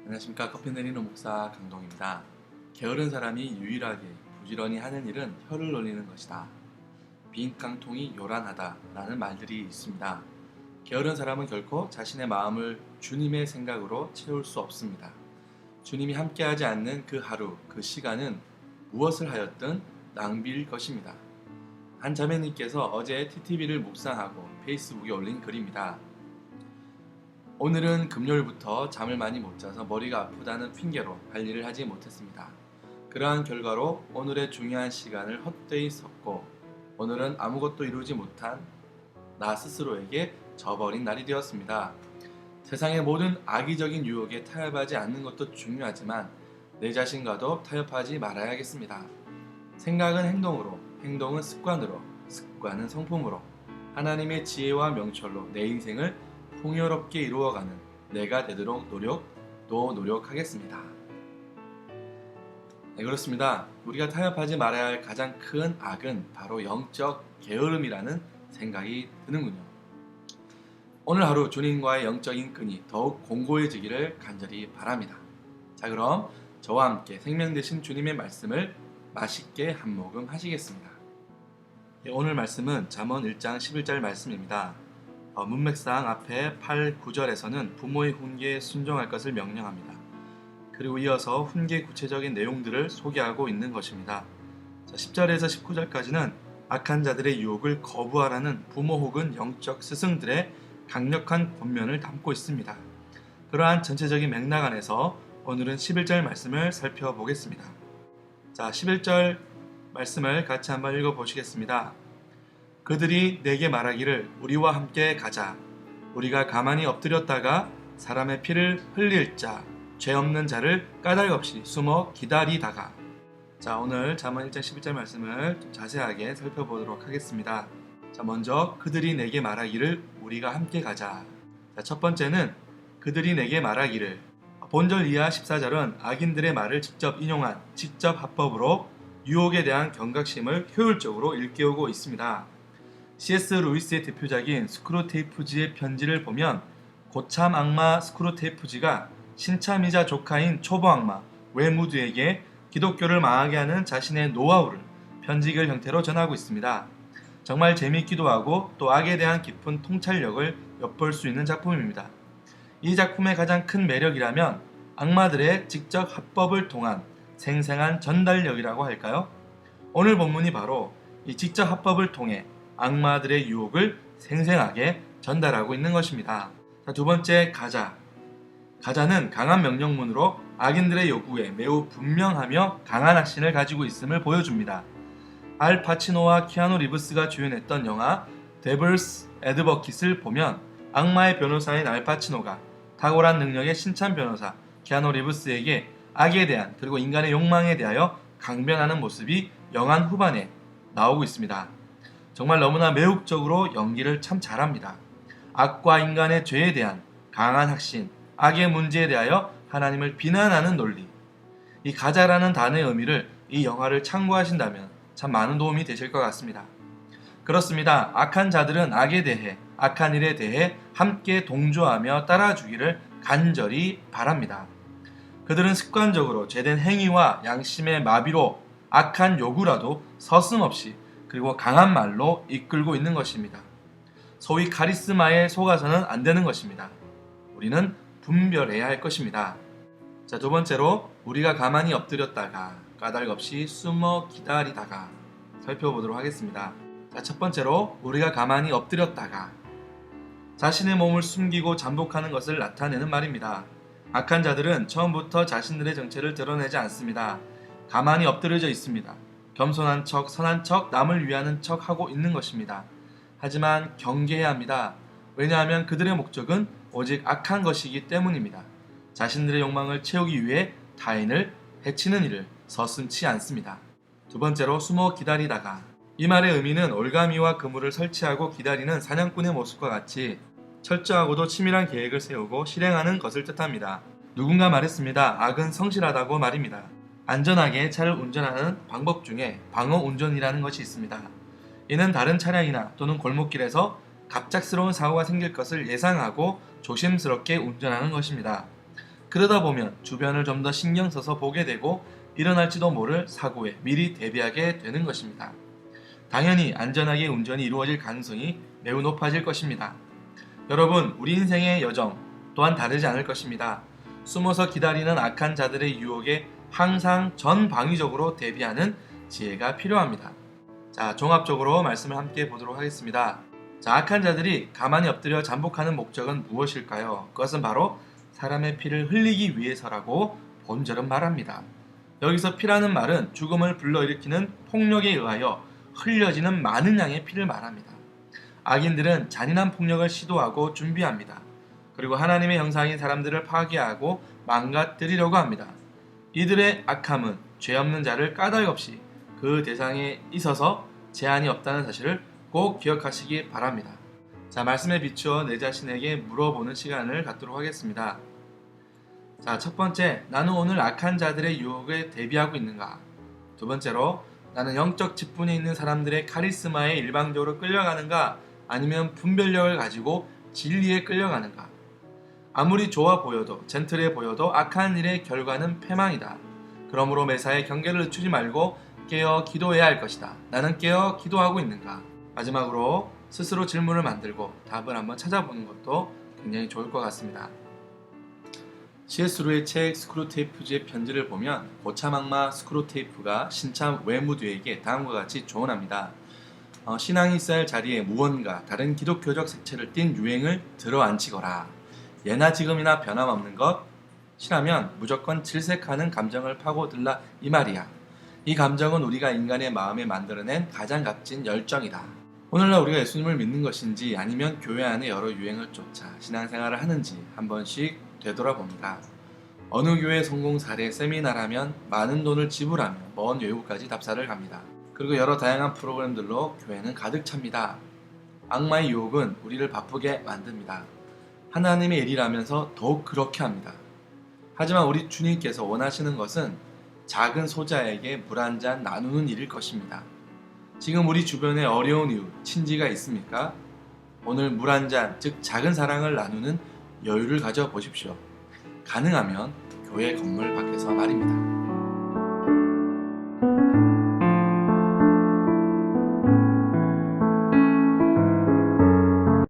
안녕하십니까. 커피 내리는 목사 강동입니다. 게으른 사람이 유일하게 부지런히 하는 일은 혀를 놀리는 것이다. 빈 깡통이 요란하다 라는 말들이 있습니다. 게으른 사람은 결코 자신의 마음을 주님의 생각으로 채울 수 없습니다. 주님이 함께하지 않는 그 하루, 그 시간은 무엇을 하였든 낭비일 것입니다. 한 자매님께서 어제 TTV를 묵상하고 페이스북에 올린 글입니다. 오늘은 금요일부터 잠을 많이 못 자서 머리가 아프다는 핑계로 할 일을 하지 못했습니다. 그러한 결과로 오늘의 중요한 시간을 헛되이 썼고 오늘은 아무것도 이루지 못한 나 스스로에게 져버린 날이 되었습니다. 세상의 모든 악의적인 유혹에 타협하지 않는 것도 중요하지만 내 자신과도 타협하지 말아야겠습니다. 생각은 행동으로, 행동은 습관으로, 습관은 성품으로 하나님의 지혜와 명철로 내 인생을 풍요롭게 이루어가는 내가 되도록 노력하겠습니다. 네, 그렇습니다. 우리가 타협하지 말아야 할 가장 큰 악은 바로 영적 게으름이라는 생각이 드는군요. 오늘 하루 주님과의 영적인 끈이 더욱 공고해지기를 간절히 바랍니다. 자, 그럼 저와 함께 생명 되신 주님의 말씀을 맛있게 한 모금 하시겠습니다. 네, 오늘 말씀은 잠언 1장 11절 말씀입니다. 문맥상 앞에 8, 9절에서는 부모의 훈계에 순종할 것을 명령합니다. 그리고 이어서 훈계의 구체적인 내용들을 소개하고 있는 것입니다. 10절에서 19절까지는 악한 자들의 유혹을 거부하라는 부모 혹은 영적 스승들의 강력한 권면을 담고 있습니다. 그러한 전체적인 맥락 안에서 오늘은 11절 말씀을 살펴보겠습니다. 자, 11절 말씀을 같이 한번 읽어보시겠습니다. 그들이 내게 말하기를 우리와 함께 가자. 우리가 가만히 엎드렸다가 사람의 피를 흘릴 자, 죄 없는 자를 까닭없이 숨어 기다리다가. 자, 오늘 잠언 1장 11절 말씀을 좀 자세하게 살펴보도록 하겠습니다. 자, 먼저 그들이 내게 말하기를 우리가 함께 가자. 자, 첫 번째는 그들이 내게 말하기를. 본절 이하 14절은 악인들의 말을 직접 인용한 직접 합법으로 유혹에 대한 경각심을 효율적으로 일깨우고 있습니다. C.S. 루이스의 대표작인 스크루테이프지의 편지를 보면 고참 악마 스크루테이프지가 신참이자 조카인 초보 악마 웨무드에게 기독교를 망하게 하는 자신의 노하우를 편지글 형태로 전하고 있습니다. 정말 재미있기도 하고 또 악에 대한 깊은 통찰력을 엿볼 수 있는 작품입니다. 이 작품의 가장 큰 매력이라면 악마들의 직접 합법을 통한 생생한 전달력이라고 할까요? 오늘 본문이 바로 이 직접 합법을 통해 악마들의 유혹을 생생하게 전달하고 있는 것입니다. 자, 두 번째, 가자. 가자는 강한 명령문으로 악인들의 요구에 매우 분명하며 강한 확신을 가지고 있음을 보여줍니다. 알 파치노와 키아누 리브스가 주연했던 영화 데블스 애드버킷을 보면 악마의 변호사인 알 파치노가 탁월한 능력의 신참 변호사 키아누 리브스에게 악에 대한 그리고 인간의 욕망에 대하여 강변하는 모습이 영화 후반에 나오고 있습니다. 정말 너무나 매혹적으로 연기를 참 잘합니다. 악과 인간의 죄에 대한 강한 확신, 악의 문제에 대하여 하나님을 비난하는 논리. 이 가자라는 단어의 의미를 이 영화를 참고하신다면 참 많은 도움이 되실 것 같습니다. 그렇습니다. 악한 자들은 악에 대해, 악한 일에 대해 함께 동조하며 따라주기를 간절히 바랍니다. 그들은 습관적으로 죄된 행위와 양심의 마비로 악한 요구라도 서슴없이 그리고 강한 말로 이끌고 있는 것입니다. 소위 카리스마에 속아서는 안 되는 것입니다. 우리는 분별해야 할 것입니다. 자, 두 번째로 우리가 가만히 엎드렸다가 까닭없이 숨어 기다리다가 살펴보도록 하겠습니다. 자, 첫 번째로 우리가 가만히 엎드렸다가 자신의 몸을 숨기고 잠복하는 것을 나타내는 말입니다. 악한 자들은 처음부터 자신들의 정체를 드러내지 않습니다. 가만히 엎드려져 있습니다. 겸손한 척, 선한 척, 남을 위하는 척 하고 있는 것입니다. 하지만 경계해야 합니다. 왜냐하면 그들의 목적은 오직 악한 것이기 때문입니다. 자신들의 욕망을 채우기 위해 타인을 해치는 일을 서슴지 않습니다. 두 번째로 숨어 기다리다가. 이 말의 의미는 올가미와 그물을 설치하고 기다리는 사냥꾼의 모습과 같이 철저하고도 치밀한 계획을 세우고 실행하는 것을 뜻합니다. 누군가 말했습니다. 악은 성실하다고 말입니다. 안전하게 차를 운전하는 방법 중에 방어 운전이라는 것이 있습니다. 이는 다른 차량이나 또는 골목길에서 갑작스러운 사고가 생길 것을 예상하고 조심스럽게 운전하는 것입니다. 그러다 보면 주변을 좀 더 신경 써서 보게 되고 일어날지도 모를 사고에 미리 대비하게 되는 것입니다. 당연히 안전하게 운전이 이루어질 가능성이 매우 높아질 것입니다. 여러분, 우리 인생의 여정 또한 다르지 않을 것입니다. 숨어서 기다리는 악한 자들의 유혹에 항상 전방위적으로 대비하는 지혜가 필요합니다. 자, 종합적으로 말씀을 함께 보도록 하겠습니다. 자, 악한 자들이 가만히 엎드려 잠복하는 목적은 무엇일까요? 그것은 바로 사람의 피를 흘리기 위해서라고 본절은 말합니다. 여기서 피라는 말은 죽음을 불러일으키는 폭력에 의하여 흘려지는 많은 양의 피를 말합니다. 악인들은 잔인한 폭력을 시도하고 준비합니다. 그리고 하나님의 형상인 사람들을 파괴하고 망가뜨리려고 합니다. 이들의 악함은 죄 없는 자를 까닭없이 그 대상에 있어서 제한이 없다는 사실을 꼭 기억하시기 바랍니다. 자, 말씀에 비추어 내 자신에게 물어보는 시간을 갖도록 하겠습니다. 자, 첫 번째, 나는 오늘 악한 자들의 유혹에 대비하고 있는가? 두 번째로, 나는 영적 직분에 있는 사람들의 카리스마에 일방적으로 끌려가는가? 아니면 분별력을 가지고 진리에 끌려가는가? 아무리 좋아 보여도, 젠틀해 보여도 악한 일의 결과는 패망이다. 그러므로 매사에 경계를 늦추지 말고 깨어 기도해야 할 것이다. 나는 깨어 기도하고 있는가? 마지막으로 스스로 질문을 만들고 답을 한번 찾아보는 것도 굉장히 좋을 것 같습니다. C.S. 루의 책 스크루테이프즈의 편지를 보면 고참악마 스크루테이프가 신참 웨무드에게 다음과 같이 조언합니다. 신앙이 있어야 할 자리에 무언가 다른 기독교적 색채를 띤 유행을 들어앉히거라. 예나 지금이나 변함없는 것, 싫으면 무조건 질색하는 감정을 파고들라 이 말이야. 이 감정은 우리가 인간의 마음에 만들어낸 가장 값진 열정이다. 오늘날 우리가 예수님을 믿는 것인지 아니면 교회 안에 여러 유행을 쫓아 신앙생활을 하는지 한 번씩 되돌아봅니다. 어느 교회 성공 사례 세미나라면 많은 돈을 지불하며 먼 외국까지 답사를 갑니다. 그리고 여러 다양한 프로그램들로 교회는 가득 찹니다. 악마의 유혹은 우리를 바쁘게 만듭니다. 하나님의 일이라면서 더욱 그렇게 합니다. 하지만 우리 주님께서 원하시는 것은 작은 소자에게 물 한 잔 나누는 일일 것입니다. 지금 우리 주변에 어려운 이웃, 친지가 있습니까? 오늘 물 한 잔, 즉 작은 사랑을 나누는 여유를 가져보십시오. 가능하면 교회 건물 밖에서 말입니다.